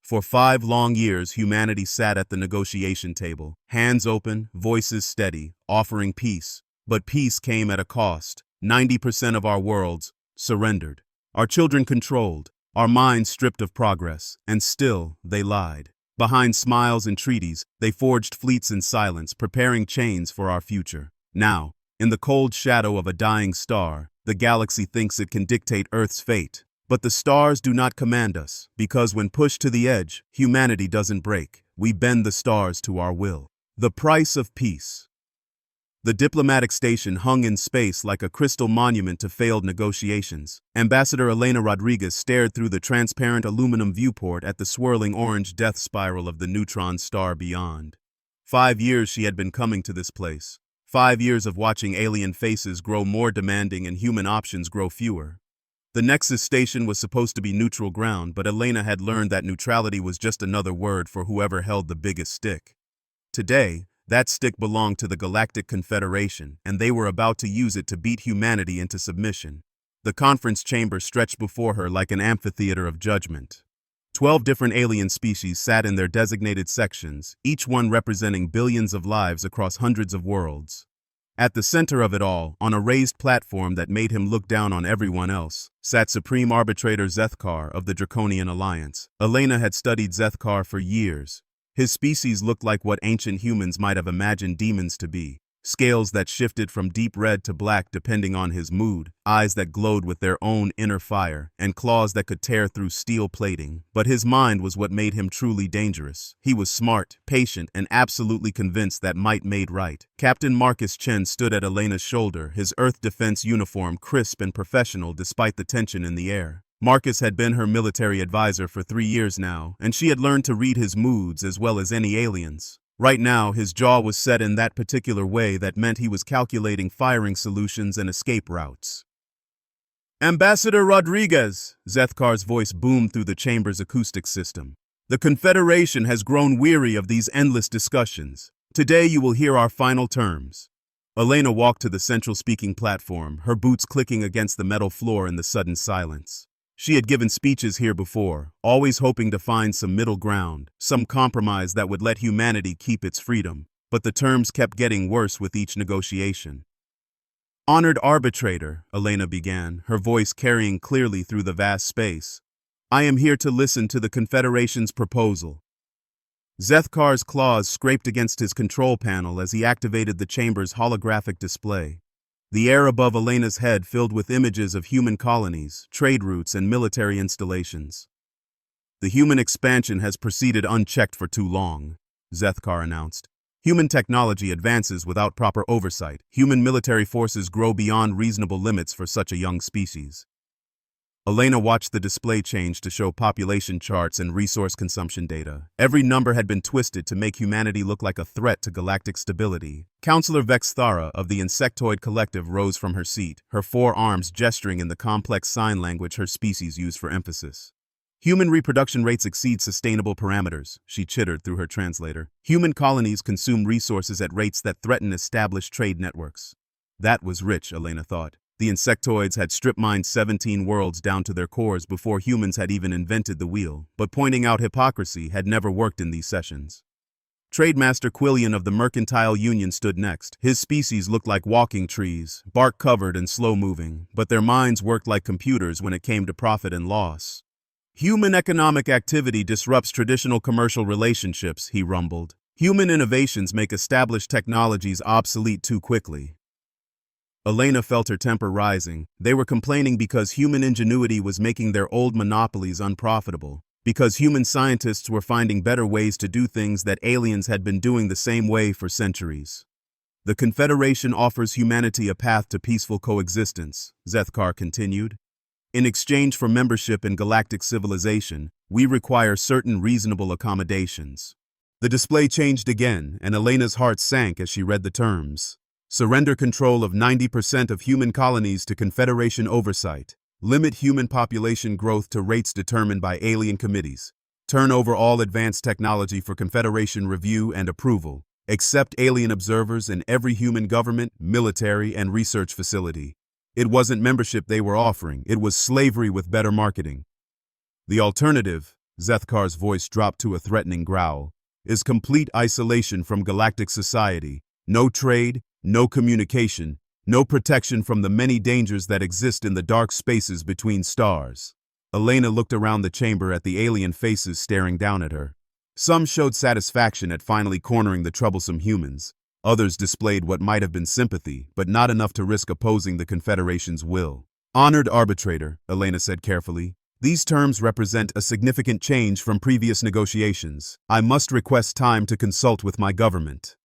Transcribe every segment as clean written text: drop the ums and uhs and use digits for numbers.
For 5 long years, humanity sat at the negotiation table, hands open, voices steady, offering peace. But peace came at a cost. 90% of our worlds surrendered. Our children controlled, our minds stripped of progress, and still they lied. Behind smiles and treaties, they forged fleets in silence, preparing chains for our future. Now, in the cold shadow of a dying star, the galaxy thinks it can dictate Earth's fate. But the stars do not command us, because when pushed to the edge, humanity doesn't break. We bend the stars to our will. The price of peace. The diplomatic station hung in space like a crystal monument to failed negotiations. Ambassador Elena Rodriguez stared through the transparent aluminum viewport at the swirling orange death spiral of the neutron star beyond. 5 years she had been coming to this place. 5 years of watching alien faces grow more demanding and human options grow fewer. The Nexus station was supposed to be neutral ground, but Elena had learned that neutrality was just another word for whoever held the biggest stick. Today, that stick belonged to the Galactic Confederation, and they were about to use it to beat humanity into submission. The conference chamber stretched before her like an amphitheater of judgment. 12 different alien species sat in their designated sections, each one representing billions of lives across hundreds of worlds. At the center of it all, on a raised platform that made him look down on everyone else, sat Supreme Arbitrator Zethkar of the Draconian Alliance. Elena had studied Zethkar for years. His species looked like what ancient humans might have imagined demons to be. Scales that shifted from deep red to black depending on his mood, eyes that glowed with their own inner fire, and claws that could tear through steel plating. But his mind was what made him truly dangerous. He was smart, patient, and absolutely convinced that might made right. Captain Marcus Chen stood at Elena's shoulder, his Earth defense uniform crisp and professional despite the tension in the air. Marcus had been her military advisor for 3 years now, and she had learned to read his moods as well as any aliens. Right now, his jaw was set in that particular way that meant he was calculating firing solutions and escape routes. Ambassador Rodriguez, Zethkar's voice boomed through the chamber's acoustic system. The Confederation has grown weary of these endless discussions. Today you will hear our final terms. Elena walked to the central speaking platform, her boots clicking against the metal floor in the sudden silence. She had given speeches here before, always hoping to find some middle ground, some compromise that would let humanity keep its freedom, but the terms kept getting worse with each negotiation. Honored Arbitrator, Elena began, her voice carrying clearly through the vast space. I am here to listen to the Confederation's proposal. Zethkar's claws scraped against his control panel as he activated the chamber's holographic display. The air above Elena's head filled with images of human colonies, trade routes, and military installations. The human expansion has proceeded unchecked for too long, Zethkar announced. Human technology advances without proper oversight. Human military forces grow beyond reasonable limits for such a young species. Elena watched the display change to show population charts and resource consumption data. Every number had been twisted to make humanity look like a threat to galactic stability. Counselor Vexthara of the Insectoid Collective rose from her seat, her 4 arms gesturing in the complex sign language her species used for emphasis. Human reproduction rates exceed sustainable parameters, she chittered through her translator. Human colonies consume resources at rates that threaten established trade networks. That was rich, Elena thought. The insectoids had strip-mined 17 worlds down to their cores before humans had even invented the wheel, but pointing out hypocrisy had never worked in these sessions. Trademaster Quillian of the Mercantile Union stood next. His species looked like walking trees, bark-covered and slow-moving, but their minds worked like computers when it came to profit and loss. Human economic activity disrupts traditional commercial relationships, he rumbled. Human innovations make established technologies obsolete too quickly. Elena felt her temper rising. They were complaining because human ingenuity was making their old monopolies unprofitable, because human scientists were finding better ways to do things that aliens had been doing the same way for centuries. The Confederation offers humanity a path to peaceful coexistence, Zethkar continued. In exchange for membership in galactic civilization, we require certain reasonable accommodations. The display changed again, and Elena's heart sank as she read the terms. Surrender control of 90% of human colonies to Confederation oversight. Limit human population growth to rates determined by alien committees. Turn over all advanced technology for Confederation review and approval. Accept alien observers in every human government, military, and research facility. It wasn't membership they were offering, it was slavery with better marketing. The alternative, Zethkar's voice dropped to a threatening growl, is complete isolation from galactic society. No trade, no communication, no protection from the many dangers that exist in the dark spaces between stars. Elena looked around the chamber at the alien faces staring down at her. Some showed satisfaction at finally cornering the troublesome humans. Others displayed what might have been sympathy, but not enough to risk opposing the Confederation's will. Honored arbitrator, Elena said carefully, these terms represent a significant change from previous negotiations. I must request time to consult with my government.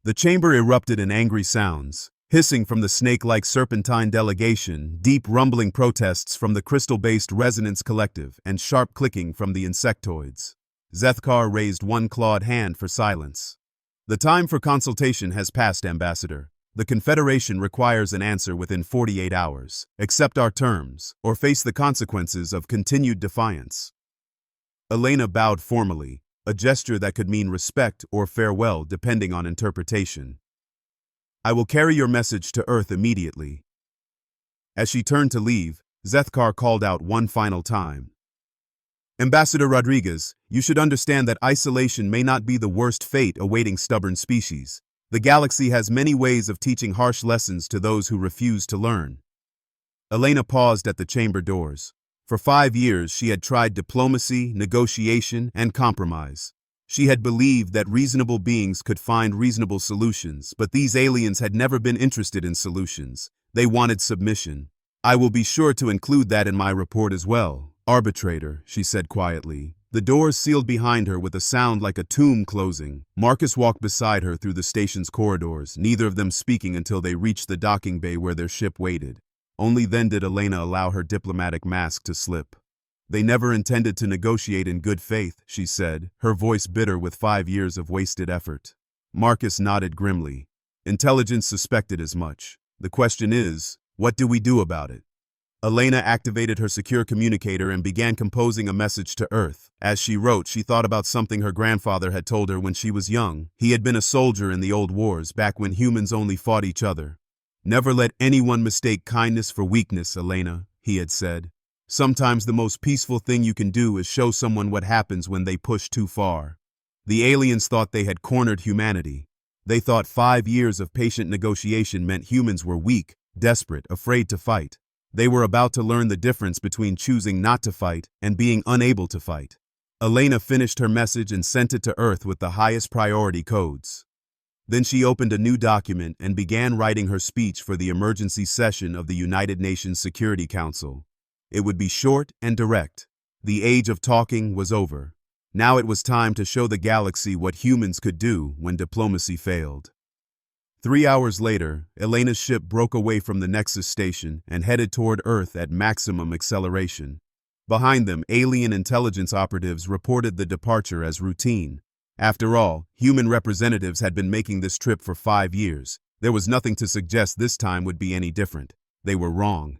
The chamber erupted in angry sounds, hissing from the snake-like serpentine delegation, deep rumbling protests from the crystal-based resonance collective, and sharp clicking from the insectoids. Zethkar raised one clawed hand for silence. The time for consultation has passed, Ambassador. The Confederation requires an answer within 48 hours. Accept our terms, or face the consequences of continued defiance. Elena bowed formally, a gesture that could mean respect or farewell depending on interpretation. I will carry your message to Earth immediately. As she turned to leave, Zethkar called out one final time. Ambassador Rodriguez, you should understand that isolation may not be the worst fate awaiting stubborn species. The galaxy has many ways of teaching harsh lessons to those who refuse to learn. Elena paused at the chamber doors. For 5 years, she had tried diplomacy, negotiation, and compromise. She had believed that reasonable beings could find reasonable solutions, but these aliens had never been interested in solutions. They wanted submission. I will be sure to include that in my report as well. Arbitrator, she said quietly. The doors sealed behind her with a sound like a tomb closing. Marcus walked beside her through the station's corridors, neither of them speaking until they reached the docking bay where their ship waited. Only then did Elena allow her diplomatic mask to slip. They never intended to negotiate in good faith, she said, her voice bitter with 5 years of wasted effort. Marcus nodded grimly. Intelligence suspected as much. The question is, what do we do about it? Elena activated her secure communicator and began composing a message to Earth. As she wrote, she thought about something her grandfather had told her when she was young. He had been a soldier in the old wars, back when humans only fought each other. Never let anyone mistake kindness for weakness, Elena, he had said. Sometimes the most peaceful thing you can do is show someone what happens when they push too far. The aliens thought they had cornered humanity. They thought 5 years of patient negotiation meant humans were weak, desperate, afraid to fight. They were about to learn the difference between choosing not to fight and being unable to fight. Elena finished her message and sent it to Earth with the highest priority codes. Then she opened a new document and began writing her speech for the emergency session of the United Nations Security Council. It would be short and direct. The age of talking was over. Now it was time to show the galaxy what humans could do when diplomacy failed. 3 hours later, Elena's ship broke away from the Nexus station and headed toward Earth at maximum acceleration. Behind them, alien intelligence operatives reported the departure as routine. After all, human representatives had been making this trip for 5 years. There was nothing to suggest this time would be any different. They were wrong.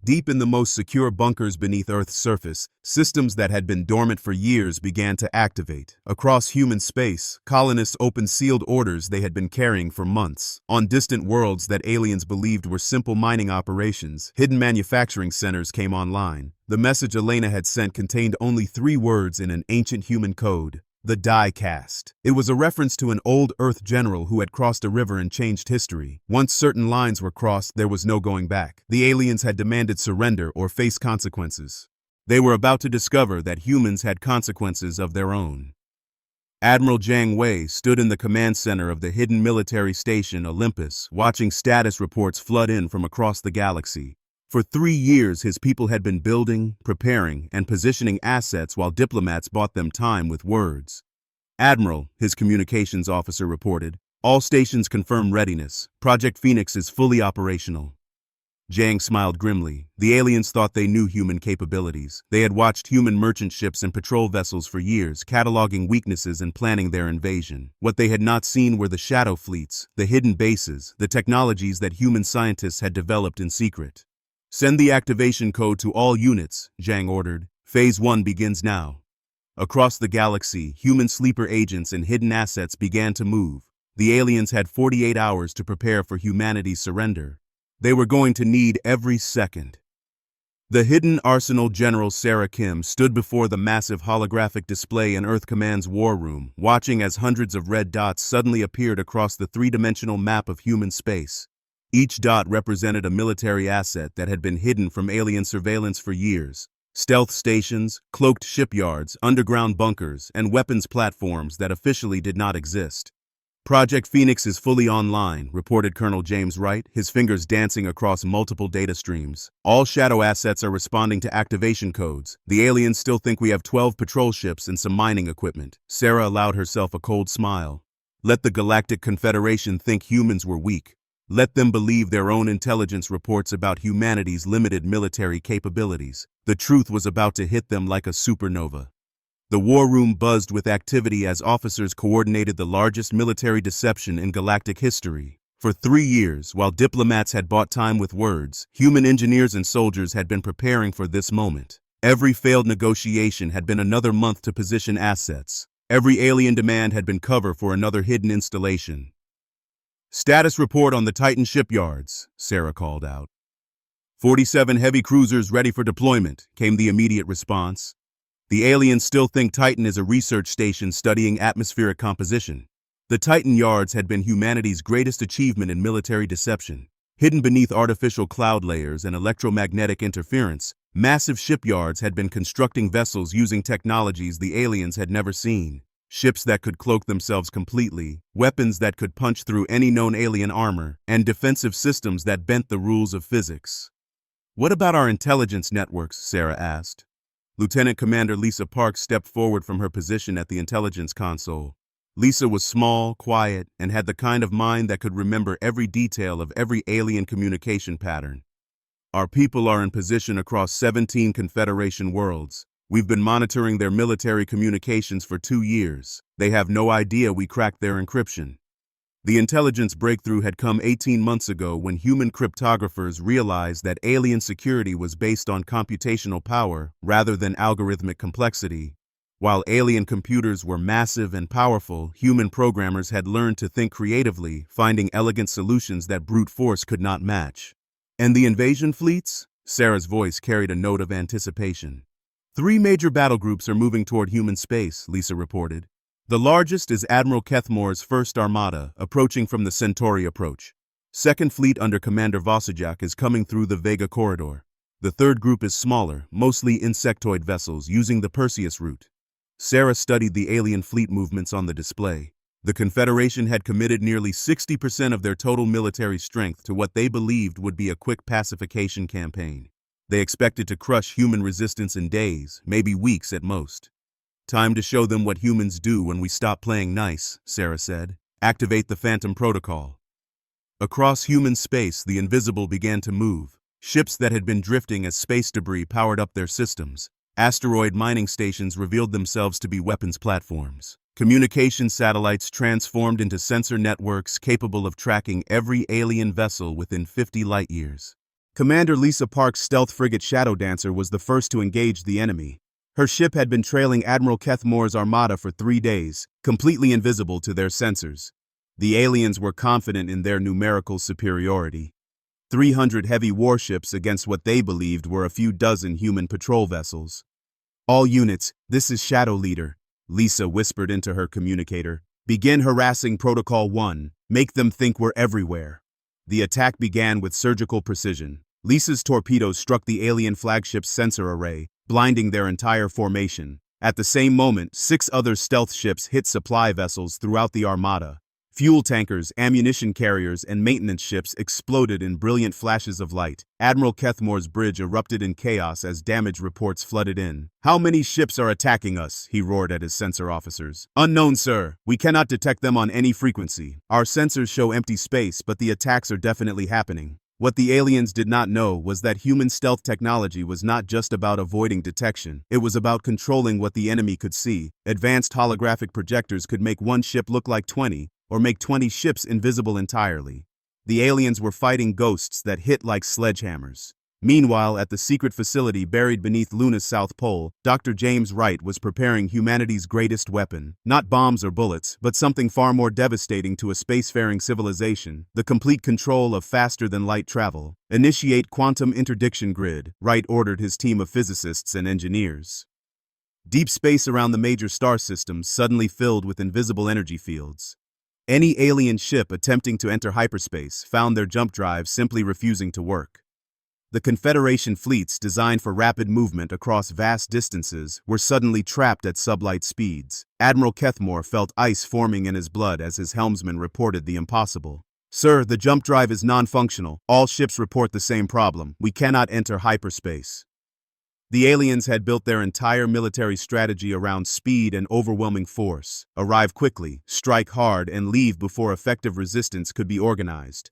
Deep in the most secure bunkers beneath Earth's surface, systems that had been dormant for years began to activate. Across human space, colonists opened sealed orders they had been carrying for months. On distant worlds that aliens believed were simple mining operations, hidden manufacturing centers came online. The message Elena had sent contained only 3 words in an ancient human code. The die cast. It was a reference to an old Earth general who had crossed a river and changed history. Once certain lines were crossed, there was no going back. The aliens had demanded surrender or face consequences. They were about to discover that humans had consequences of their own. Admiral Jiang Wei stood in the command center of the hidden military station Olympus, watching status reports flood in from across the galaxy. For 3 years, his people had been building, preparing, and positioning assets while diplomats bought them time with words. Admiral, his communications officer reported, all stations confirm readiness. Project Phoenix is fully operational. Jiang smiled grimly. The aliens thought they knew human capabilities. They had watched human merchant ships and patrol vessels for years, cataloging weaknesses and planning their invasion. What they had not seen were the shadow fleets, the hidden bases, the technologies that human scientists had developed in secret. Send the activation code to all units, Jiang ordered. Phase 1 begins now. Across the galaxy, human sleeper agents and hidden assets began to move. The aliens had 48 hours to prepare for humanity's surrender. They were going to need every second. The hidden Arsenal General Sarah Kim stood before the massive holographic display in Earth Command's war room, watching as hundreds of red dots suddenly appeared across the three-dimensional map of human space. Each dot represented a military asset that had been hidden from alien surveillance for years. Stealth stations, cloaked shipyards, underground bunkers, and weapons platforms that officially did not exist. Project Phoenix is fully online, reported Colonel James Wright, his fingers dancing across multiple data streams. All shadow assets are responding to activation codes. The aliens still think we have 12 patrol ships and some mining equipment. Sarah allowed herself a cold smile. Let the Galactic Confederation think humans were weak. Let them believe their own intelligence reports about humanity's limited military capabilities. The truth was about to hit them like a supernova. The war room buzzed with activity as officers coordinated the largest military deception in galactic history. For 3 years, while diplomats had bought time with words, human engineers and soldiers had been preparing for this moment. Every failed negotiation had been another month to position assets. Every alien demand had been cover for another hidden installation. "Status report on the Titan shipyards," Sarah called out. 47 heavy cruisers ready for deployment," came the immediate response. The aliens still think Titan is a research station studying atmospheric composition. The Titan yards had been humanity's greatest achievement in military deception. Hidden beneath artificial cloud layers and electromagnetic interference, massive shipyards had been constructing vessels using technologies the aliens had never seen. Ships that could cloak themselves completely, weapons that could punch through any known alien armor, and defensive systems that bent the rules of physics. "What about our intelligence networks?" Sarah asked. Lieutenant Commander Lisa Parks stepped forward from her position at the intelligence console. Lisa was small, quiet, and had the kind of mind that could remember every detail of every alien communication pattern. "Our people are in position across 17 Confederation worlds. We've been monitoring their military communications for 2 years. They have no idea we cracked their encryption." The intelligence breakthrough had come 18 months ago when human cryptographers realized that alien security was based on computational power rather than algorithmic complexity. While alien computers were massive and powerful, human programmers had learned to think creatively, finding elegant solutions that brute force could not match. "And the invasion fleets?" Sarah's voice carried a note of anticipation. 3 major battle groups are moving toward human space," Lisa reported. The largest is Admiral Kethmore's First Armada, approaching from the Centauri approach. Second Fleet under Commander Vosajak is coming through the Vega corridor. The third group is smaller, mostly insectoid vessels using the Perseus route. Sarah studied the alien fleet movements on the display. The Confederation had committed nearly 60% of their total military strength to what they believed would be a quick pacification campaign. They expected to crush human resistance in days, maybe weeks at most. "Time to show them what humans do when we stop playing nice," Sarah said. "Activate the Phantom Protocol." Across human space, the invisible began to move. Ships that had been drifting as space debris powered up their systems. Asteroid mining stations revealed themselves to be weapons platforms. Communication satellites transformed into sensor networks capable of tracking every alien vessel within 50 light-years. Commander Lisa Park's stealth frigate Shadow Dancer was the first to engage the enemy. Her ship had been trailing Admiral Kethmore's armada for 3 days, completely invisible to their sensors. The aliens were confident in their numerical superiority. 300 heavy warships against what they believed were a few dozen human patrol vessels. "All units, this is Shadow Leader," Lisa whispered into her communicator. "Begin harassing Protocol 1. Make them think we're everywhere." The attack began with surgical precision. Lisa's torpedoes struck the alien flagship's sensor array, blinding their entire formation. At the same moment, 6 other stealth ships hit supply vessels throughout the armada. Fuel tankers, ammunition carriers, and maintenance ships exploded in brilliant flashes of light. Admiral Kethmore's bridge erupted in chaos as damage reports flooded in. "How many ships are attacking us?" he roared at his sensor officers. "Unknown, sir. We cannot detect them on any frequency. Our sensors show empty space, but the attacks are definitely happening." What the aliens did not know was that human stealth technology was not just about avoiding detection. It was about controlling what the enemy could see. Advanced holographic projectors could make one ship look like 20, or make 20 ships invisible entirely. The aliens were fighting ghosts that hit like sledgehammers. Meanwhile, at the secret facility buried beneath Luna's south pole, Dr. James Wright was preparing humanity's greatest weapon. Not bombs or bullets, but something far more devastating to a spacefaring civilization: the complete control of faster-than-light travel. Initiate quantum interdiction grid, Wright ordered his team of physicists and engineers. Deep space around the major star systems suddenly filled with invisible energy fields. Any alien ship attempting to enter hyperspace found their jump drive simply refusing to work. The Confederation fleets designed for rapid movement across vast distances were suddenly trapped at sublight speeds. Admiral Kethmore felt ice forming in his blood as his helmsman reported the impossible. "Sir, the jump drive is non-functional. All ships report the same problem. We cannot enter hyperspace." The aliens had built their entire military strategy around speed and overwhelming force. Arrive quickly, strike hard, and leave before effective resistance could be organized.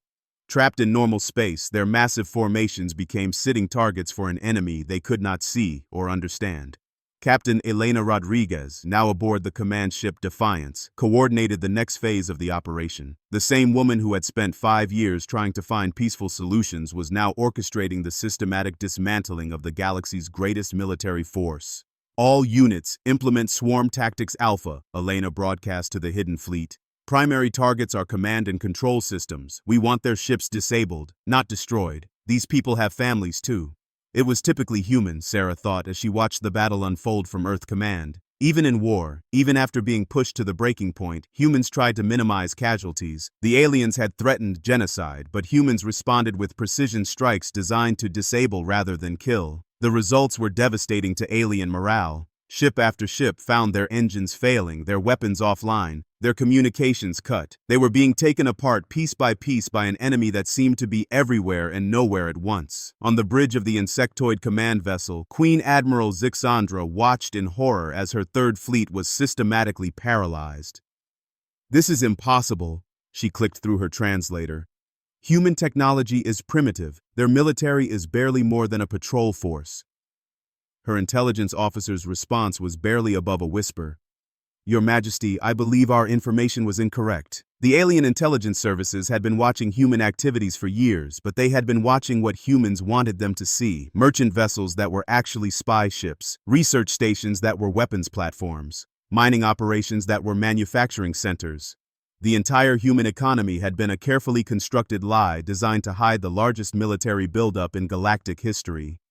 Trapped in normal space, their massive formations became sitting targets for an enemy they could not see or understand. Captain Elena Rodriguez, now aboard the command ship Defiance, coordinated the next phase of the operation. The same woman who had spent 5 years trying to find peaceful solutions was now orchestrating the systematic dismantling of the galaxy's greatest military force. "All units, implement Swarm Tactics Alpha," Elena broadcast to the hidden fleet. "Primary targets are command and control systems. We want their ships disabled, not destroyed. These people have families too." It was typically human, Sarah thought as she watched the battle unfold from Earth Command. Even in war, even after being pushed to the breaking point, humans tried to minimize casualties. The aliens had threatened genocide, but humans responded with precision strikes designed to disable rather than kill. The results were devastating to alien morale. Ship after ship found their engines failing, their weapons offline, their communications cut. They were being taken apart piece by an enemy that seemed to be everywhere and nowhere at once. On the bridge of the insectoid command vessel, Queen Admiral Zixandra watched in horror as her third fleet was systematically paralyzed. "This is impossible," she clicked through her translator. "Human technology is primitive. Their military is barely more than a patrol force." Her intelligence officer's response was barely above a whisper. "Your Majesty, I believe our information was incorrect." The alien intelligence services had been watching human activities for years, but they had been watching what humans wanted them to see: merchant vessels that were actually spy ships, research stations that were weapons platforms, mining operations that were manufacturing centers. The entire human economy had been a carefully constructed lie designed to hide the largest military buildup in galactic history.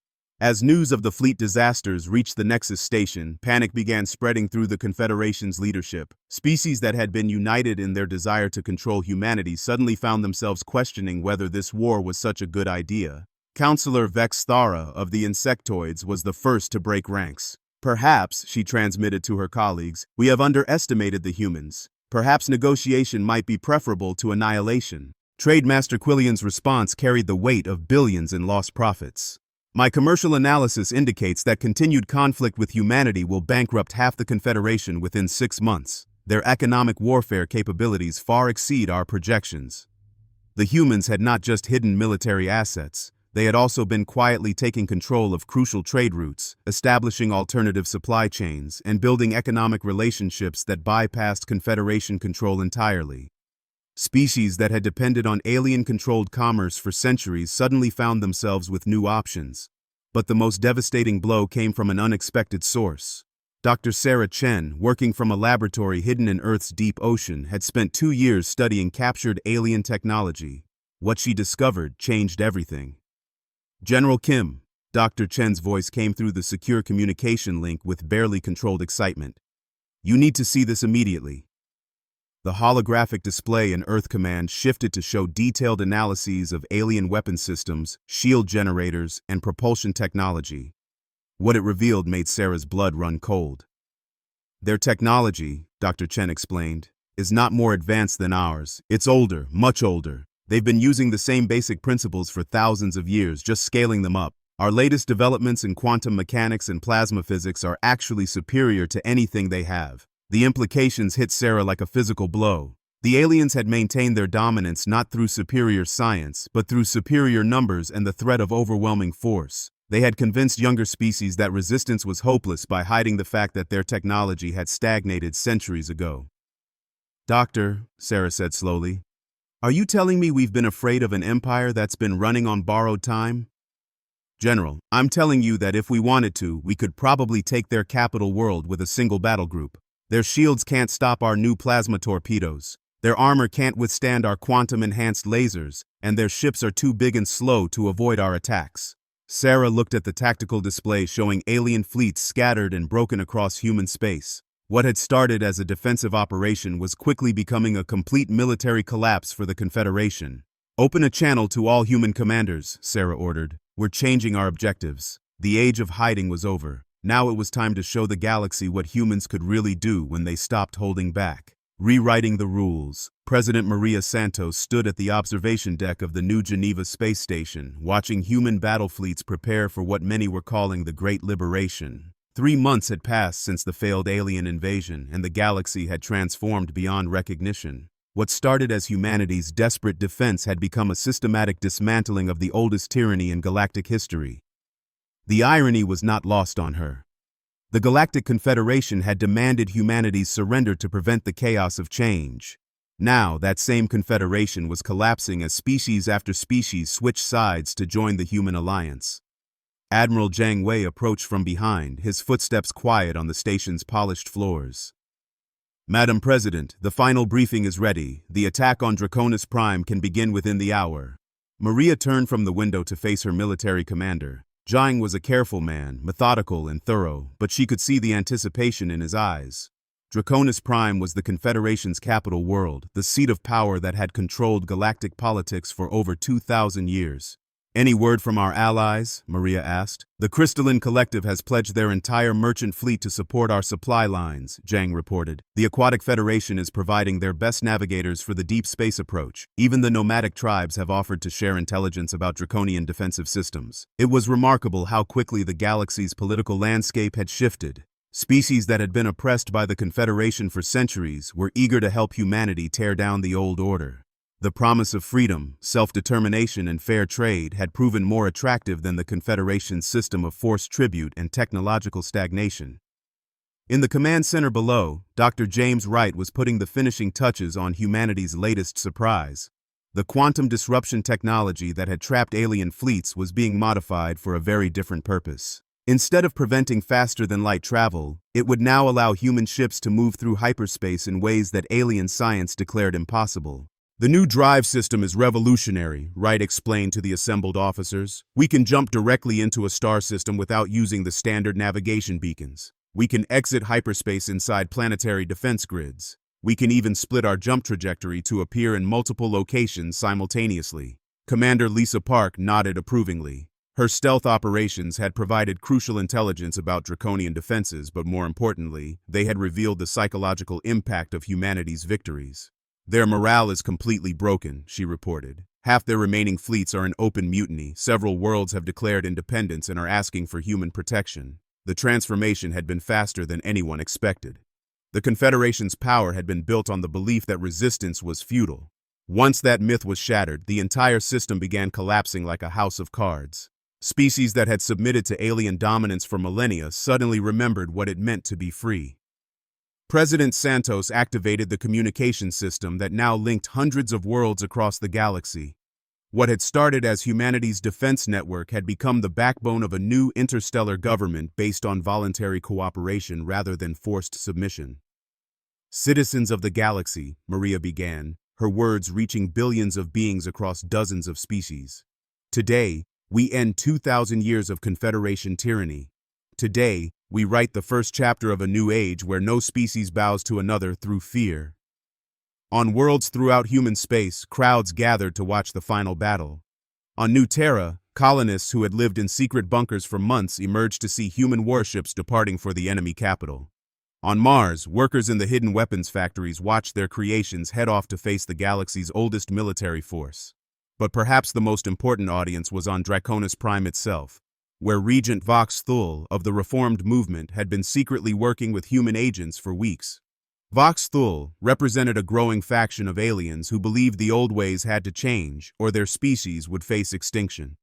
As news of the fleet disasters reached the Nexus station, panic began spreading through the Confederation's leadership. Species that had been united in their desire to control humanity suddenly found themselves questioning whether this war was such a good idea. Counselor Vex Thara of the Insectoids was the first to break ranks. "Perhaps," she transmitted to her colleagues, "we have underestimated the humans. Perhaps negotiation might be preferable to annihilation." Trademaster Quillian's response carried the weight of billions in lost profits. "My commercial analysis indicates that continued conflict with humanity will bankrupt half the Confederation within 6 months. Their economic warfare capabilities far exceed our projections." The humans had not just hidden military assets, they had also been quietly taking control of crucial trade routes, establishing alternative supply chains, and building economic relationships that bypassed Confederation control entirely. Species that had depended on alien-controlled commerce for centuries suddenly found themselves with new options. But the most devastating blow came from an unexpected source. Dr. Sarah Chen, working from a laboratory hidden in Earth's deep ocean, had spent 2 years studying captured alien technology. What she discovered changed everything. "General Kim," Dr. Chen's voice came through the secure communication link with barely controlled excitement. "You need to see this immediately." The holographic display in Earth Command shifted to show detailed analyses of alien weapon systems, shield generators, and propulsion technology. What it revealed made Sarah's blood run cold. "Their technology," Dr. Chen explained, "is not more advanced than ours. It's older, much older. They've been using the same basic principles for thousands of years, just scaling them up. Our latest developments in quantum mechanics and plasma physics are actually superior to anything they have." The implications hit Sarah like a physical blow. The aliens had maintained their dominance not through superior science, but through superior numbers and the threat of overwhelming force. They had convinced younger species that resistance was hopeless by hiding the fact that their technology had stagnated centuries ago. "Doctor," Sarah said slowly, "are you telling me we've been afraid of an empire that's been running on borrowed time?" General, I'm telling you that if we wanted to, we could probably take their capital world with a single battle group. Their shields can't stop our new plasma torpedoes. Their armor can't withstand our quantum-enhanced lasers, and their ships are too big and slow to avoid our attacks. Sarah looked at the tactical display showing alien fleets scattered and broken across human space. What had started as a defensive operation was quickly becoming a complete military collapse for the Confederation. Open a channel to all human commanders, Sarah ordered. We're changing our objectives. The age of hiding was over. Now it was time to show the galaxy what humans could really do when they stopped holding back. Rewriting the rules. President Maria Santos stood at the observation deck of the New Geneva space station, watching human battle fleets prepare for what many were calling the Great Liberation. 3 months had passed since the failed alien invasion, and the galaxy had transformed beyond recognition. What started as humanity's desperate defense had become a systematic dismantling of the oldest tyranny in galactic history. The irony was not lost on her. The Galactic Confederation had demanded humanity's surrender to prevent the chaos of change. Now, that same confederation was collapsing as species after species switched sides to join the human alliance. Admiral Zhang Wei approached from behind, his footsteps quiet on the station's polished floors. Madam President, the final briefing is ready. The attack on Draconis Prime can begin within the hour. Maria turned from the window to face her military commander. Zhang was a careful man, methodical and thorough, but she could see the anticipation in his eyes. Draconis Prime was the Confederation's capital world, the seat of power that had controlled galactic politics for over 2,000 years. Any word from our allies? Maria asked. The Crystalline Collective has pledged their entire merchant fleet to support our supply lines, Zhang reported. The Aquatic Federation is providing their best navigators for the deep space approach. Even the nomadic tribes have offered to share intelligence about draconian defensive systems. It was remarkable how quickly the galaxy's political landscape had shifted. Species that had been oppressed by the Confederation for centuries were eager to help humanity tear down the old order. The promise of freedom, self-determination, and fair trade had proven more attractive than the Confederation's system of forced tribute and technological stagnation. In the command center below, Dr. James Wright was putting the finishing touches on humanity's latest surprise. The quantum disruption technology that had trapped alien fleets was being modified for a very different purpose. Instead of preventing faster-than-light travel, it would now allow human ships to move through hyperspace in ways that alien science declared impossible. The new drive system is revolutionary, Wright explained to the assembled officers. We can jump directly into a star system without using the standard navigation beacons. We can exit hyperspace inside planetary defense grids. We can even split our jump trajectory to appear in multiple locations simultaneously. Commander Lisa Park nodded approvingly. Her stealth operations had provided crucial intelligence about draconian defenses, but more importantly, they had revealed the psychological impact of humanity's victories. Their morale is completely broken, she reported. Half their remaining fleets are in open mutiny. Several worlds have declared independence and are asking for human protection. The transformation had been faster than anyone expected. The Confederation's power had been built on the belief that resistance was futile. Once that myth was shattered, the entire system began collapsing like a house of cards. Species that had submitted to alien dominance for millennia suddenly remembered what it meant to be free. President Santos activated the communication system that now linked hundreds of worlds across the galaxy. What had started as humanity's defense network had become the backbone of a new interstellar government based on voluntary cooperation rather than forced submission. Citizens of the galaxy, Maria began, her words reaching billions of beings across dozens of species. Today, we end 2,000 years of Confederation tyranny. Today, we write the first chapter of a new age where no species bows to another through fear. On worlds throughout human space, crowds gathered to watch the final battle. On New Terra, colonists who had lived in secret bunkers for months emerged to see human warships departing for the enemy capital. On Mars, workers in the hidden weapons factories watched their creations head off to face the galaxy's oldest military force. But perhaps the most important audience was on Draconis Prime itself, where Regent Vox Thul of the Reformed movement had been secretly working with human agents for weeks. Vox Thul represented a growing faction of aliens who believed the old ways had to change or their species would face extinction.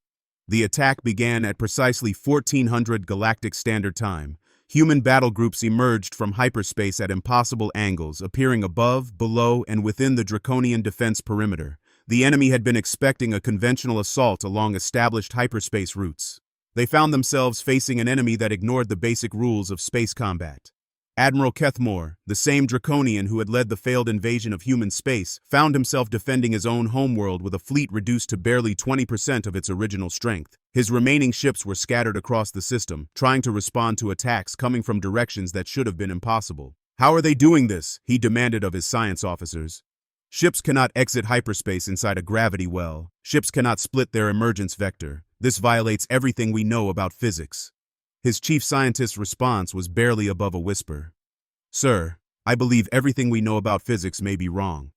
The attack began at precisely 1400 Galactic Standard Time. Human battle groups emerged from hyperspace at impossible angles, appearing above, below, and within the draconian defense perimeter. The enemy had been expecting a conventional assault along established hyperspace routes. They found themselves facing an enemy that ignored the basic rules of space combat. Admiral Kethmore, the same Draconian who had led the failed invasion of human space, found himself defending his own homeworld with a fleet reduced to barely 20% of its original strength. His remaining ships were scattered across the system, trying to respond to attacks coming from directions that should have been impossible. "How are they doing this?" he demanded of his science officers. "Ships cannot exit hyperspace inside a gravity well. Ships cannot split their emergence vector. This violates everything we know about physics." His chief scientist's response was barely above a whisper. "Sir, I believe everything we know about physics may be wrong.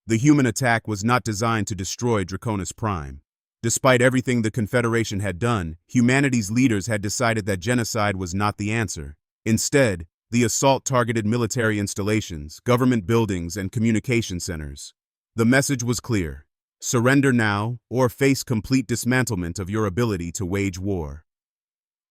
The human attack was not designed to destroy Draconis Prime. Despite everything the Confederation had done, humanity's leaders had decided that genocide was not the answer. Instead, the assault targeted military installations, government buildings, and communication centers. The message was clear: surrender now, or face complete dismantlement of your ability to wage war.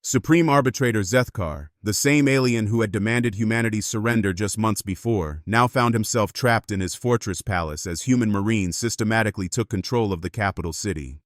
Supreme Arbitrator Zethkar, the same alien who had demanded humanity's surrender just months before, now found himself trapped in his fortress palace as human marines systematically took control of the capital city.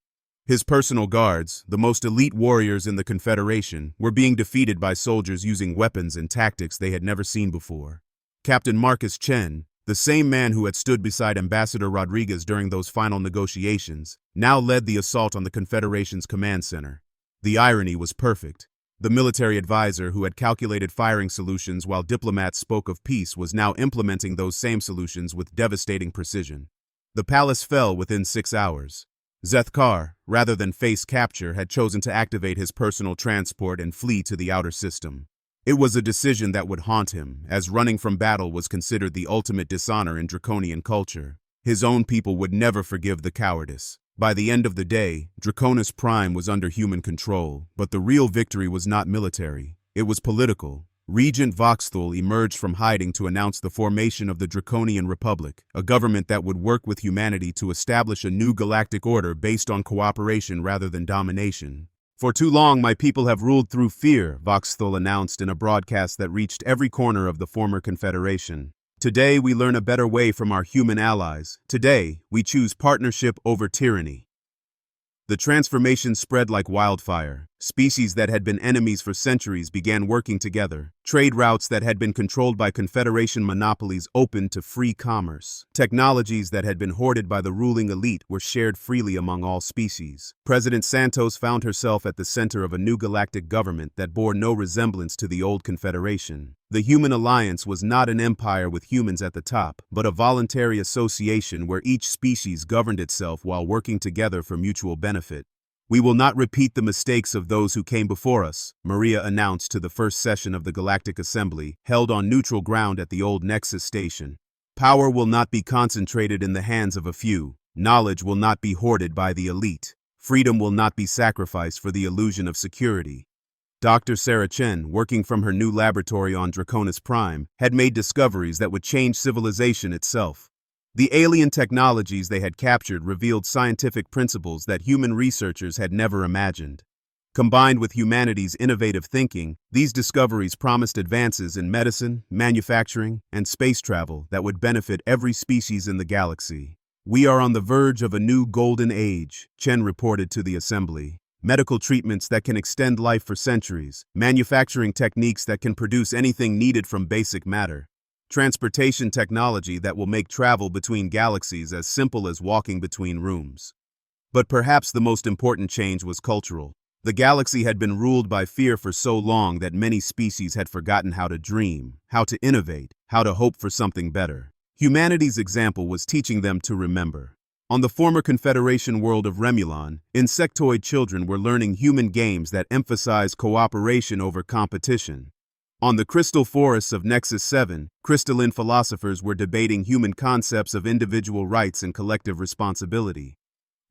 His personal guards, the most elite warriors in the Confederation, were being defeated by soldiers using weapons and tactics they had never seen before. Captain Marcus Chen, the same man who had stood beside Ambassador Rodriguez during those final negotiations, now led the assault on the Confederation's command center. The irony was perfect. The military advisor who had calculated firing solutions while diplomats spoke of peace was now implementing those same solutions with devastating precision. The palace fell within 6 hours. Zethkar, rather than face capture, had chosen to activate his personal transport and flee to the outer system. It was a decision that would haunt him, as running from battle was considered the ultimate dishonor in Draconian culture. His own people would never forgive the cowardice. By the end of the day, Draconis Prime was under human control, but the real victory was not military. It was political. Regent Voxthul emerged from hiding to announce the formation of the Draconian Republic, a government that would work with humanity to establish a new galactic order based on cooperation rather than domination. "For too long, my people have ruled through fear," Voxthul announced in a broadcast that reached every corner of the former Confederation. "Today, we learn a better way from our human allies. Today, we choose partnership over tyranny." The transformation spread like wildfire. Species that had been enemies for centuries began working together. Trade routes that had been controlled by Confederation monopolies opened to free commerce. Technologies that had been hoarded by the ruling elite were shared freely among all species. President Santos found herself at the center of a new galactic government that bore no resemblance to the old Confederation. The Human Alliance was not an empire with humans at the top, but a voluntary association where each species governed itself while working together for mutual benefit. "We will not repeat the mistakes of those who came before us," Maria announced to the first session of the Galactic Assembly, held on neutral ground at the old Nexus station. "Power will not be concentrated in the hands of a few. Knowledge will not be hoarded by the elite. Freedom will not be sacrificed for the illusion of security." Dr. Sarah Chen, working from her new laboratory on Draconis Prime, had made discoveries that would change civilization itself. The alien technologies they had captured revealed scientific principles that human researchers had never imagined. Combined with humanity's innovative thinking, these discoveries promised advances in medicine, manufacturing, and space travel that would benefit every species in the galaxy. "We are on the verge of a new golden age," Chen reported to the assembly. "Medical treatments that can extend life for centuries, manufacturing techniques that can produce anything needed from basic matter, transportation technology that will make travel between galaxies as simple as walking between rooms." But perhaps the most important change was cultural. The galaxy had been ruled by fear for so long that many species had forgotten how to dream, how to innovate, how to hope for something better. Humanity's example was teaching them to remember. On the former Confederation world of Remulon, insectoid children were learning human games that emphasized cooperation over competition. On the crystal forests of Nexus 7, crystalline philosophers were debating human concepts of individual rights and collective responsibility.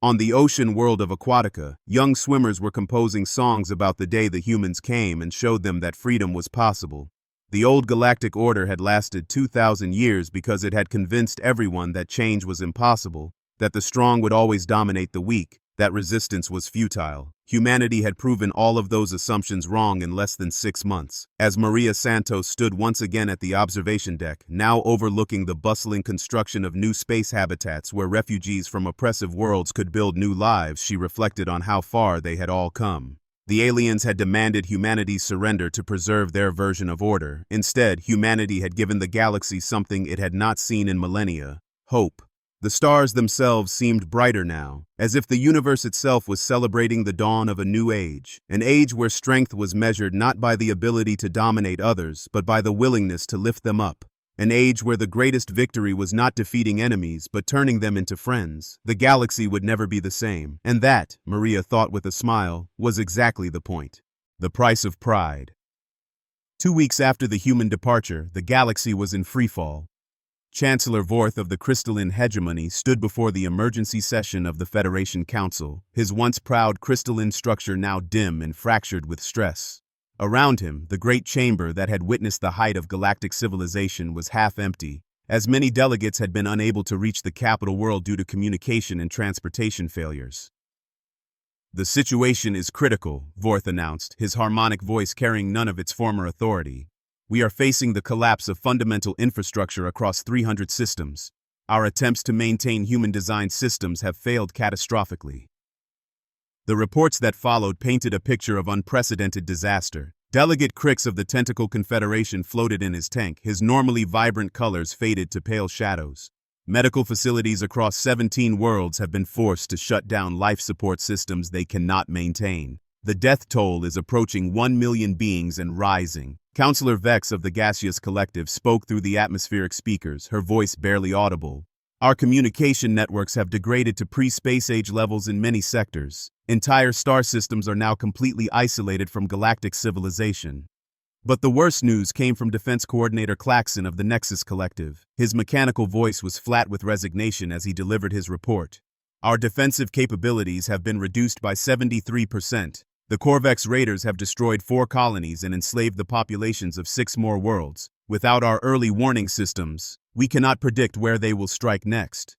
On the ocean world of Aquatica, young swimmers were composing songs about the day the humans came and showed them that freedom was possible. The old galactic order had lasted 2,000 years because it had convinced everyone that change was impossible, that the strong would always dominate the weak, that resistance was futile. Humanity had proven all of those assumptions wrong in less than 6 months. As Maria Santos stood once again at the observation deck, now overlooking the bustling construction of new space habitats where refugees from oppressive worlds could build new lives, she reflected on how far they had all come. The aliens had demanded humanity's surrender to preserve their version of order. Instead, humanity had given the galaxy something it had not seen in millennia: hope. The stars themselves seemed brighter now, as if the universe itself was celebrating the dawn of a new age, an age where strength was measured not by the ability to dominate others, but by the willingness to lift them up. An age where the greatest victory was not defeating enemies, but turning them into friends. The galaxy would never be the same. And that, Maria thought with a smile, was exactly the point. The price of pride. 2 weeks after the human departure, the galaxy was in freefall. Chancellor Vorth of the crystalline hegemony stood before the emergency session of the Federation Council, his once proud crystalline structure now dim and fractured with stress. Around him, the great chamber that had witnessed the height of galactic civilization was half empty, as many delegates had been unable to reach the capital world due to communication and transportation failures. "The situation is critical," Vorth announced, his harmonic voice carrying none of its former authority. "We are facing the collapse of fundamental infrastructure across 300 systems. Our attempts to maintain human-designed systems have failed catastrophically." The reports that followed painted a picture of unprecedented disaster. Delegate Crix of the Tentacle Confederation floated in his tank, his normally vibrant colors faded to pale shadows. Medical facilities across 17 worlds have been forced to shut down life support systems they cannot maintain. The death toll is approaching 1 million beings and rising. Counselor Vex of the Gaseous Collective spoke through the atmospheric speakers, her voice barely audible. "Our communication networks have degraded to pre-space age levels in many sectors. Entire star systems are now completely isolated from galactic civilization." But the worst news came from Defense Coordinator Claxon of the Nexus Collective. His mechanical voice was flat with resignation as he delivered his report. "Our defensive capabilities have been reduced by 73%. The Corvex raiders have destroyed 4 colonies and enslaved the populations of 6 more worlds. Without our early warning systems, we cannot predict where they will strike next."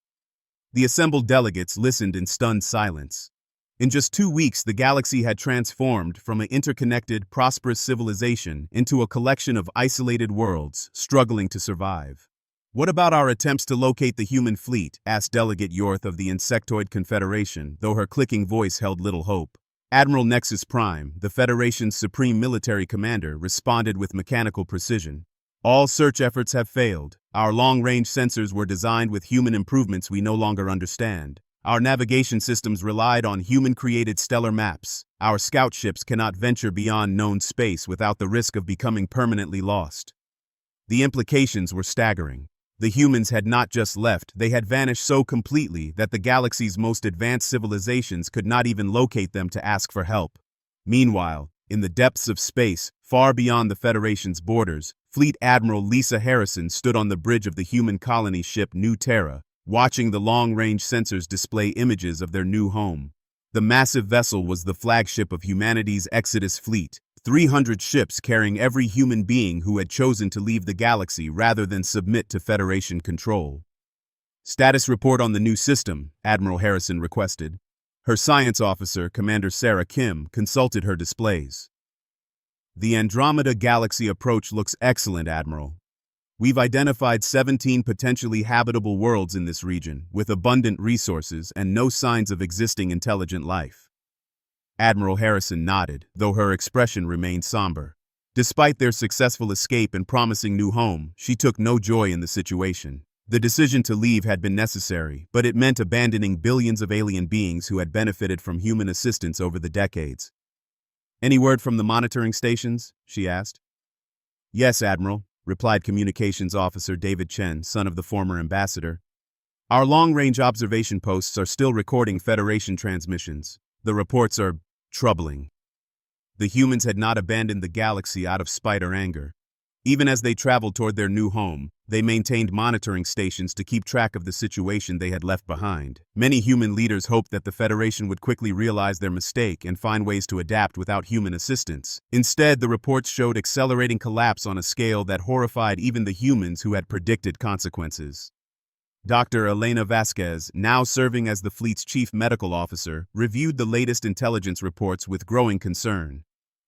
The assembled delegates listened in stunned silence. In just 2 weeks, the galaxy had transformed from an interconnected, prosperous civilization into a collection of isolated worlds, struggling to survive. "What about our attempts to locate the human fleet?" asked Delegate Yorth of the Insectoid Confederation, though her clicking voice held little hope. Admiral Nexus Prime, the Federation's supreme military commander, responded with mechanical precision. "All search efforts have failed. Our long-range sensors were designed with human improvements we no longer understand. Our navigation systems relied on human-created stellar maps. Our scout ships cannot venture beyond known space without the risk of becoming permanently lost." The implications were staggering. The humans had not just left, they had vanished so completely that the galaxy's most advanced civilizations could not even locate them to ask for help. Meanwhile, in the depths of space, far beyond the Federation's borders, Fleet Admiral Lisa Harrison stood on the bridge of the human colony ship New Terra, watching the long-range sensors display images of their new home. The massive vessel was the flagship of humanity's Exodus fleet, 300 ships carrying every human being who had chosen to leave the galaxy rather than submit to Federation control. "Status report on the new system," Admiral Harrison requested. Her science officer, Commander Sarah Kim, consulted her displays. "The Andromeda Galaxy approach looks excellent, Admiral. We've identified 17 potentially habitable worlds in this region, with abundant resources and no signs of existing intelligent life." Admiral Harrison nodded, though her expression remained somber. Despite their successful escape and promising new home, she took no joy in the situation. The decision to leave had been necessary, but it meant abandoning billions of alien beings who had benefited from human assistance over the decades. "Any word from the monitoring stations?" she asked. "Yes, Admiral," replied Communications Officer David Chen, son of the former ambassador. "Our long-range observation posts are still recording Federation transmissions. The reports are troubling." The humans had not abandoned the galaxy out of spite or anger. Even as they traveled toward their new home, they maintained monitoring stations to keep track of the situation they had left behind. Many human leaders hoped that the Federation would quickly realize their mistake and find ways to adapt without human assistance. Instead, the reports showed accelerating collapse on a scale that horrified even the humans who had predicted consequences. Dr. Elena Vasquez, now serving as the fleet's chief medical officer, reviewed the latest intelligence reports with growing concern.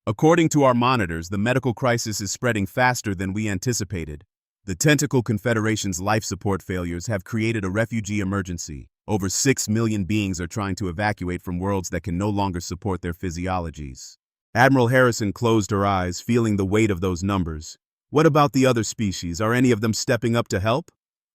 "According to our monitors, the medical crisis is spreading faster than we anticipated. The Tentacle Confederation's life support failures have created a refugee emergency. Over 6 million beings are trying to evacuate from worlds that can no longer support their physiologies. Admiral Harrison closed her eyes, feeling the weight of those numbers. What about the other species? Are any of them stepping up to help?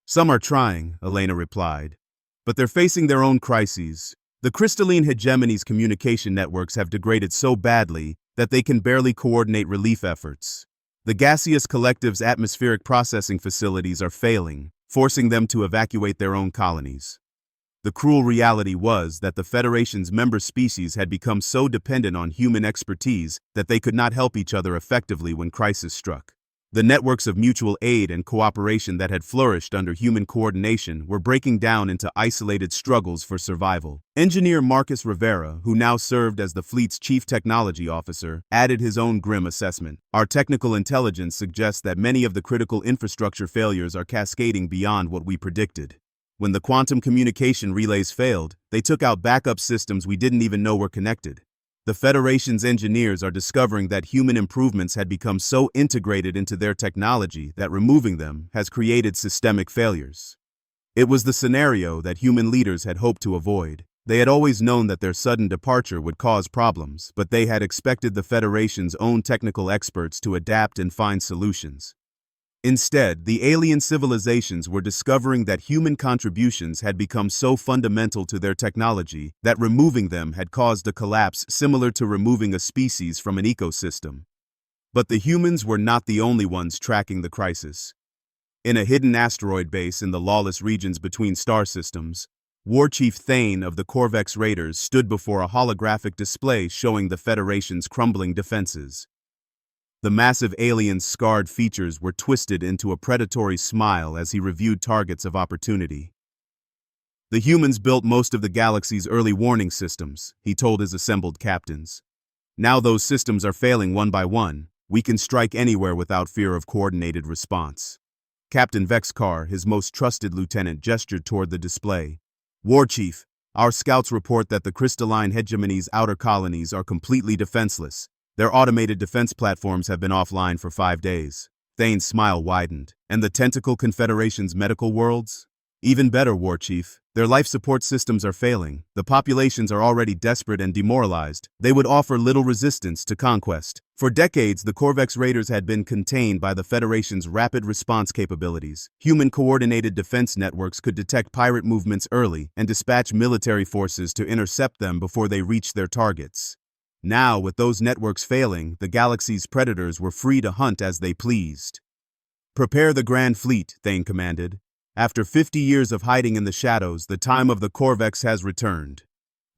Some are trying, Elena replied. But they're facing their own crises. The crystalline hegemony's communication networks have degraded so badly that they can barely coordinate relief efforts. The gaseous collective's atmospheric processing facilities are failing, forcing them to evacuate their own colonies. The cruel reality was that the Federation's member species had become so dependent on human expertise that they could not help each other effectively when crisis struck. The networks of mutual aid and cooperation that had flourished under human coordination were breaking down into isolated struggles for survival. Engineer Marcus Rivera, who now served as the fleet's chief technology officer, added his own grim assessment. Our technical intelligence suggests that many of the critical infrastructure failures are cascading beyond what we predicted. When the quantum communication relays failed, they took out backup systems we didn't even know were connected. The Federation's engineers are discovering that human improvements had become so integrated into their technology that removing them has created systemic failures. It was the scenario that human leaders had hoped to avoid. They had always known that their sudden departure would cause problems, but they had expected the Federation's own technical experts to adapt and find solutions. Instead, the alien civilizations were discovering that human contributions had become so fundamental to their technology that removing them had caused a collapse similar to removing a species from an ecosystem. But the humans were not the only ones tracking the crisis. In a hidden asteroid base in the lawless regions between star systems, War Chief Thane of the Corvex Raiders stood before a holographic display showing the Federation's crumbling defenses. The massive alien's scarred features were twisted into a predatory smile as he reviewed targets of opportunity. The humans built most of the galaxy's early warning systems, he told his assembled captains. Now those systems are failing one by one. We can strike anywhere without fear of coordinated response. Captain Vexcar, his most trusted lieutenant, gestured toward the display. War Chief, our scouts report that the crystalline hegemony's outer colonies are completely defenseless. Their automated defense platforms have been offline for 5 days. Thane's smile widened. And the Tentacle Confederation's medical worlds? Even better, War Chief. Their life support systems are failing. The populations are already desperate and demoralized. They would offer little resistance to conquest. For decades, the Corvex Raiders had been contained by the Federation's rapid response capabilities. Human-coordinated defense networks could detect pirate movements early and dispatch military forces to intercept them before they reached their targets. Now, with those networks failing, the galaxy's predators were free to hunt as they pleased. Prepare the Grand Fleet, Thane commanded. After 50 years of hiding in the shadows, the time of the Corvex has returned.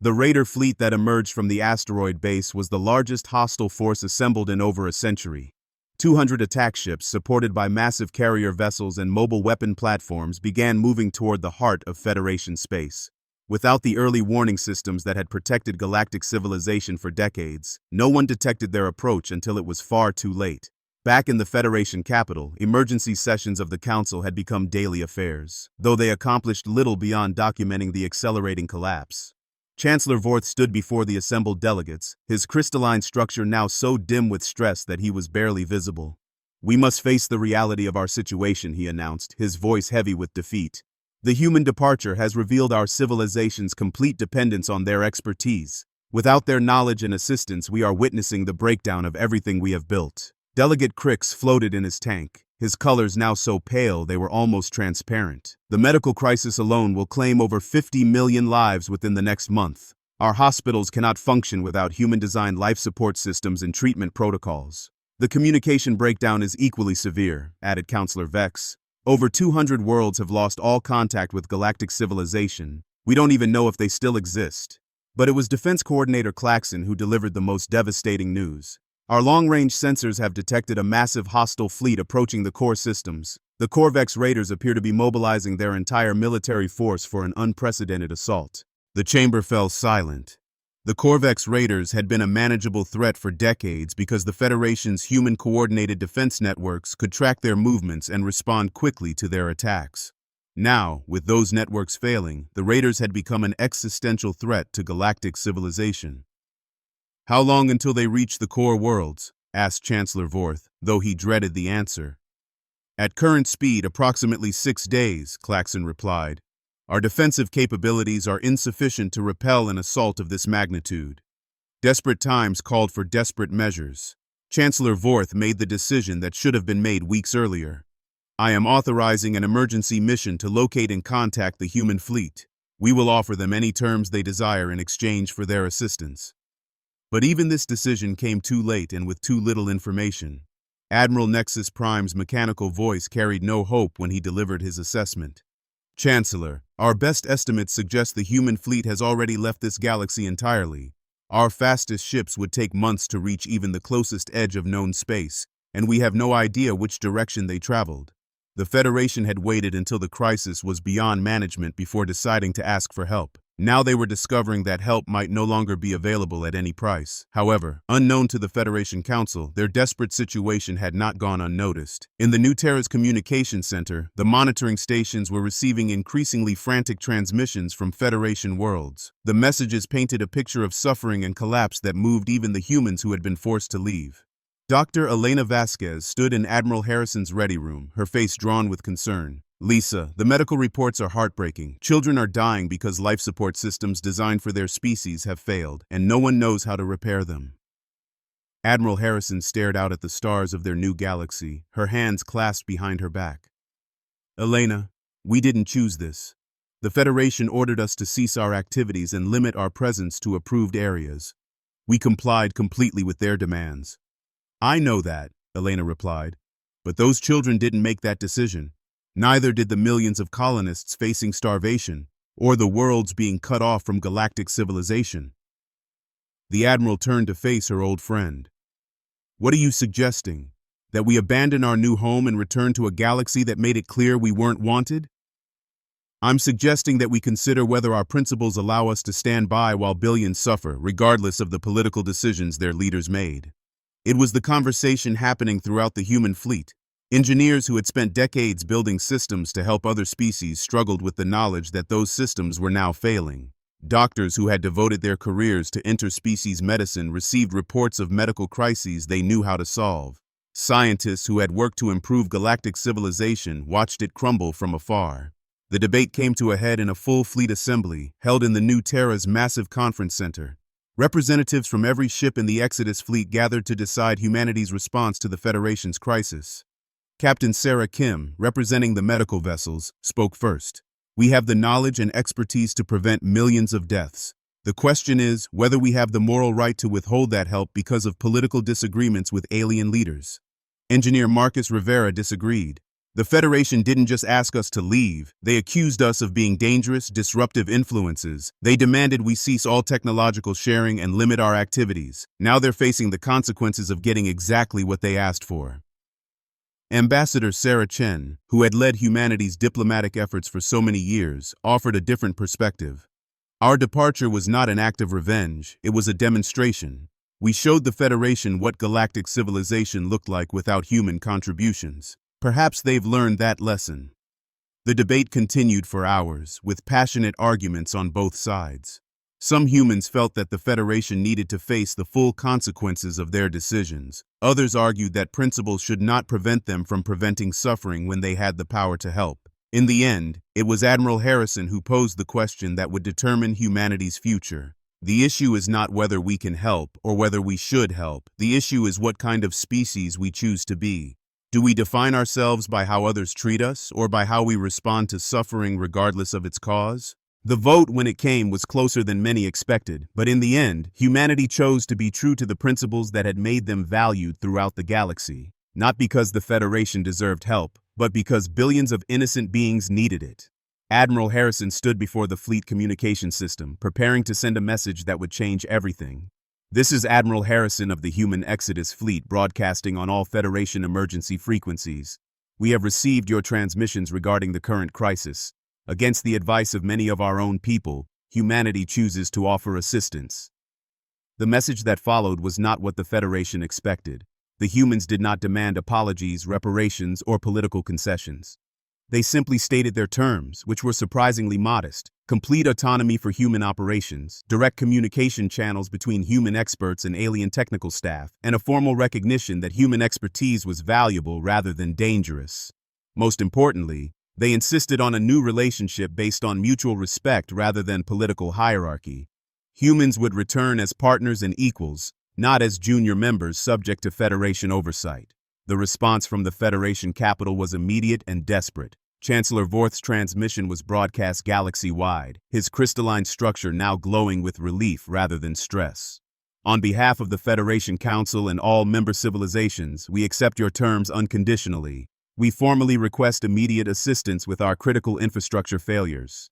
The Raider fleet that emerged from the asteroid base was the largest hostile force assembled in over a century. 200 attack ships, supported by massive carrier vessels and mobile weapon platforms, began moving toward the heart of Federation space. Without the early warning systems that had protected galactic civilization for decades, no one detected their approach until it was far too late. Back in the Federation capital, emergency sessions of the Council had become daily affairs, though they accomplished little beyond documenting the accelerating collapse. Chancellor Vorth stood before the assembled delegates, his crystalline structure now so dim with stress that he was barely visible. We must face the reality of our situation, he announced, his voice heavy with defeat. The human departure has revealed our civilization's complete dependence on their expertise. Without their knowledge and assistance, we are witnessing the breakdown of everything we have built. Delegate Crix floated in his tank, his colors now so pale they were almost transparent. The medical crisis alone will claim over 50 million lives within the next month. Our hospitals cannot function without human-designed life support systems and treatment protocols. The communication breakdown is equally severe, added Counselor Vex. Over 200 worlds have lost all contact with galactic civilization. We don't even know if they still exist. But it was Defense Coordinator Claxon who delivered the most devastating news. Our long-range sensors have detected a massive hostile fleet approaching the core systems. The Corvex Raiders appear to be mobilizing their entire military force for an unprecedented assault. The chamber fell silent. The Corvex Raiders had been a manageable threat for decades because the Federation's human-coordinated defense networks could track their movements and respond quickly to their attacks. Now, with those networks failing, the Raiders had become an existential threat to galactic civilization. How long until they reach the core worlds? Asked Chancellor Vorth, though he dreaded the answer. At current speed, approximately 6 days, Claxon replied. Our defensive capabilities are insufficient to repel an assault of this magnitude. Desperate times called for desperate measures. Chancellor Vorth made the decision that should have been made weeks earlier. I am authorizing an emergency mission to locate and contact the human fleet. We will offer them any terms they desire in exchange for their assistance. But even this decision came too late and with too little information. Admiral Nexus Prime's mechanical voice carried no hope when he delivered his assessment. Chancellor, our best estimates suggest the human fleet has already left this galaxy entirely. Our fastest ships would take months to reach even the closest edge of known space, and we have no idea which direction they traveled. The Federation had waited until the crisis was beyond management before deciding to ask for help. Now they were discovering that help might no longer be available at any price. However, unknown to the Federation Council, their desperate situation had not gone unnoticed. In the New Terra's communication center, the monitoring stations were receiving increasingly frantic transmissions from Federation worlds. The messages painted a picture of suffering and collapse that moved even the humans who had been forced to leave. Dr. Elena Vasquez stood in Admiral Harrison's ready room, her face drawn with concern. Lisa, the medical reports are heartbreaking. Children are dying because life support systems designed for their species have failed, and no one knows how to repair them. Admiral Harrison stared out at the stars of their new galaxy, her hands clasped behind her back. Elena, we didn't choose this. The Federation ordered us to cease our activities and limit our presence to approved areas. We complied completely with their demands. I know that, Elena replied, but those children didn't make that decision. Neither did the millions of colonists facing starvation, or the worlds being cut off from galactic civilization. The Admiral turned to face her old friend. What are you suggesting? That we abandon our new home and return to a galaxy that made it clear we weren't wanted? I'm suggesting that we consider whether our principles allow us to stand by while billions suffer, regardless of the political decisions their leaders made. It was the conversation happening throughout the human fleet. Engineers who had spent decades building systems to help other species struggled with the knowledge that those systems were now failing. Doctors who had devoted their careers to interspecies medicine received reports of medical crises they knew how to solve. Scientists who had worked to improve galactic civilization watched it crumble from afar. The debate came to a head in a full fleet assembly held in the New Terra's massive conference center. Representatives from every ship in the Exodus fleet gathered to decide humanity's response to the Federation's crisis. Captain Sarah Kim, representing the medical vessels, spoke first. We have the knowledge and expertise to prevent millions of deaths. The question is whether we have the moral right to withhold that help because of political disagreements with alien leaders. Engineer Marcus Rivera disagreed. The Federation didn't just ask us to leave, they accused us of being dangerous, disruptive influences. They demanded we cease all technological sharing and limit our activities. Now they're facing the consequences of getting exactly what they asked for. Ambassador Sarah Chen, who had led humanity's diplomatic efforts for so many years, offered a different perspective. Our departure was not an act of revenge, it was a demonstration. We showed the Federation what galactic civilization looked like without human contributions. Perhaps they've learned that lesson. The debate continued for hours, with passionate arguments on both sides. Some humans felt that the Federation needed to face the full consequences of their decisions. Others argued that principles should not prevent them from preventing suffering when they had the power to help. In the end, it was Admiral Harrison who posed the question that would determine humanity's future. The issue is not whether we can help or whether we should help. The issue is what kind of species we choose to be. Do we define ourselves by how others treat us or by how we respond to suffering regardless of its cause? The vote, when it came, was closer than many expected, but in the end, humanity chose to be true to the principles that had made them valued throughout the galaxy. Not because the Federation deserved help, but because billions of innocent beings needed it. Admiral Harrison stood before the fleet communication system, preparing to send a message that would change everything. This is Admiral Harrison of the Human Exodus Fleet broadcasting on all Federation emergency frequencies. We have received your transmissions regarding the current crisis. Against the advice of many of our own people, humanity chooses to offer assistance. The message that followed was not what the Federation expected. The humans did not demand apologies, reparations, or political concessions. They simply stated their terms, which were surprisingly modest: complete autonomy for human operations, direct communication channels between human experts and alien technical staff, and a formal recognition that human expertise was valuable rather than dangerous. Most importantly, they insisted on a new relationship based on mutual respect rather than political hierarchy. Humans would return as partners and equals, not as junior members subject to Federation oversight. The response from the Federation capital was immediate and desperate. Chancellor Vorth's transmission was broadcast galaxy-wide, his crystalline structure now glowing with relief rather than stress. On behalf of the Federation Council and all member civilizations, we accept your terms unconditionally. We formally request immediate assistance with our critical infrastructure failures.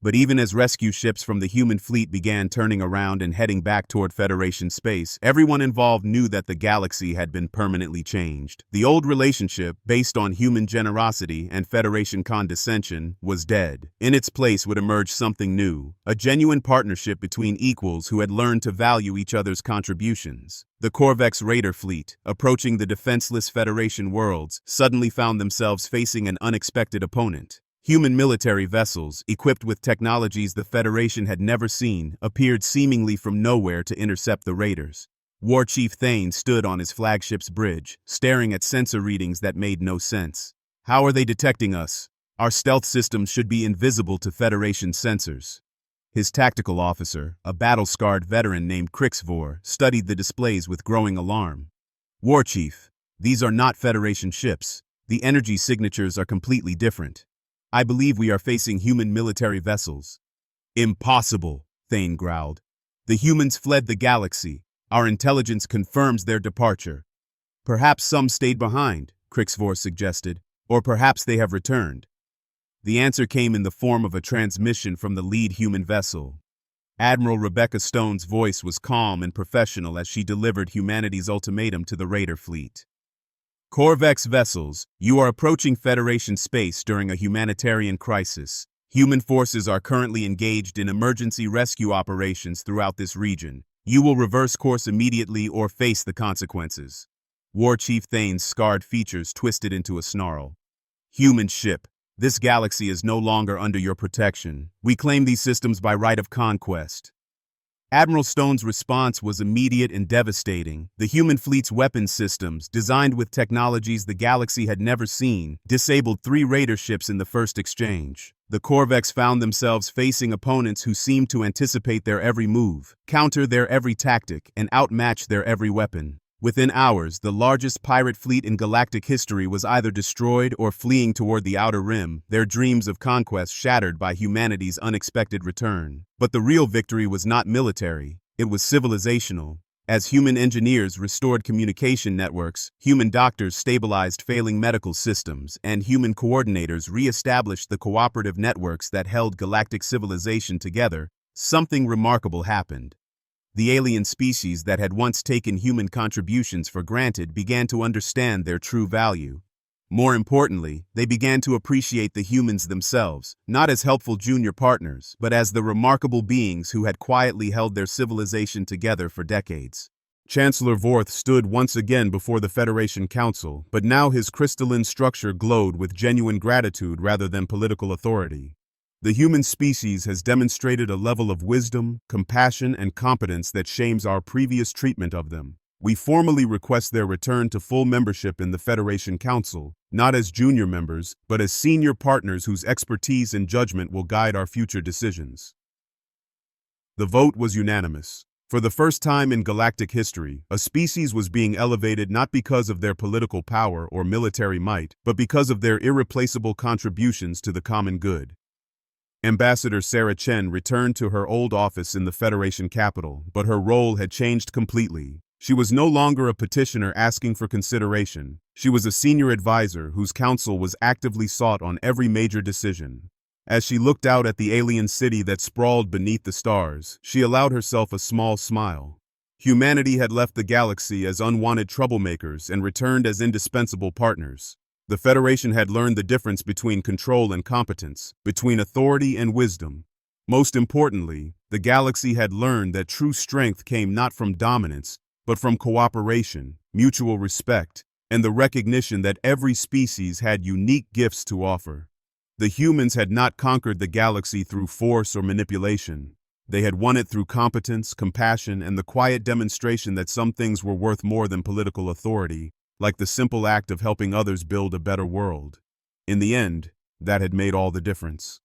But even as rescue ships from the human fleet began turning around and heading back toward Federation space, everyone involved knew that the galaxy had been permanently changed. The old relationship, based on human generosity and Federation condescension, was dead. In its place would emerge something new, a genuine partnership between equals who had learned to value each other's contributions. The Corvex Raider fleet, approaching the defenseless Federation worlds, suddenly found themselves facing an unexpected opponent. Human military vessels, equipped with technologies the Federation had never seen, appeared seemingly from nowhere to intercept the raiders. War Chief Thane stood on his flagship's bridge, staring at sensor readings that made no sense. How are they detecting us? Our stealth systems should be invisible to Federation sensors. His tactical officer, a battle-scarred veteran named Crixvor, studied the displays with growing alarm. War Chief, these are not Federation ships. The energy signatures are completely different. I believe we are facing human military vessels. Impossible, Thane growled. The humans fled the galaxy. Our intelligence confirms their departure. Perhaps some stayed behind, Crixvor suggested, or perhaps they have returned. The answer came in the form of a transmission from the lead human vessel. Admiral Rebecca Stone's voice was calm and professional as she delivered humanity's ultimatum to the Raider fleet. Corvex vessels, you are approaching Federation space during a humanitarian crisis. Human forces are currently engaged in emergency rescue operations throughout this region. You will reverse course immediately or face the consequences. War Chief Thane's scarred features twisted into a snarl. Human ship, this galaxy is no longer under your protection. We claim these systems by right of conquest. Admiral Stone's response was immediate and devastating. The human fleet's weapons systems, designed with technologies the galaxy had never seen, disabled 3 raider ships in the first exchange. The Corvex found themselves facing opponents who seemed to anticipate their every move, counter their every tactic, and outmatch their every weapon. Within hours, the largest pirate fleet in galactic history was either destroyed or fleeing toward the Outer Rim, their dreams of conquest shattered by humanity's unexpected return. But the real victory was not military, it was civilizational. As human engineers restored communication networks, human doctors stabilized failing medical systems, and human coordinators re-established the cooperative networks that held galactic civilization together, something remarkable happened. The alien species that had once taken human contributions for granted began to understand their true value. More importantly, they began to appreciate the humans themselves, not as helpful junior partners, but as the remarkable beings who had quietly held their civilization together for decades. Chancellor Vorth stood once again before the Federation Council, but now his crystalline structure glowed with genuine gratitude rather than political authority. The human species has demonstrated a level of wisdom, compassion, and competence that shames our previous treatment of them. We formally request their return to full membership in the Federation Council, not as junior members, but as senior partners whose expertise and judgment will guide our future decisions. The vote was unanimous. For the first time in galactic history, a species was being elevated not because of their political power or military might, but because of their irreplaceable contributions to the common good. Ambassador Sarah Chen returned to her old office in the Federation capital, but her role had changed completely. She was no longer a petitioner asking for consideration. She was a senior advisor whose counsel was actively sought on every major decision. As she looked out at the alien city that sprawled beneath the stars, she allowed herself a small smile. Humanity had left the galaxy as unwanted troublemakers and returned as indispensable partners. The Federation had learned the difference between control and competence, between authority and wisdom. Most importantly, the galaxy had learned that true strength came not from dominance, but from cooperation, mutual respect, and the recognition that every species had unique gifts to offer. The humans had not conquered the galaxy through force or manipulation. They had won it through competence, compassion, and the quiet demonstration that some things were worth more than political authority, like the simple act of helping others build a better world. In the end, that had made all the difference.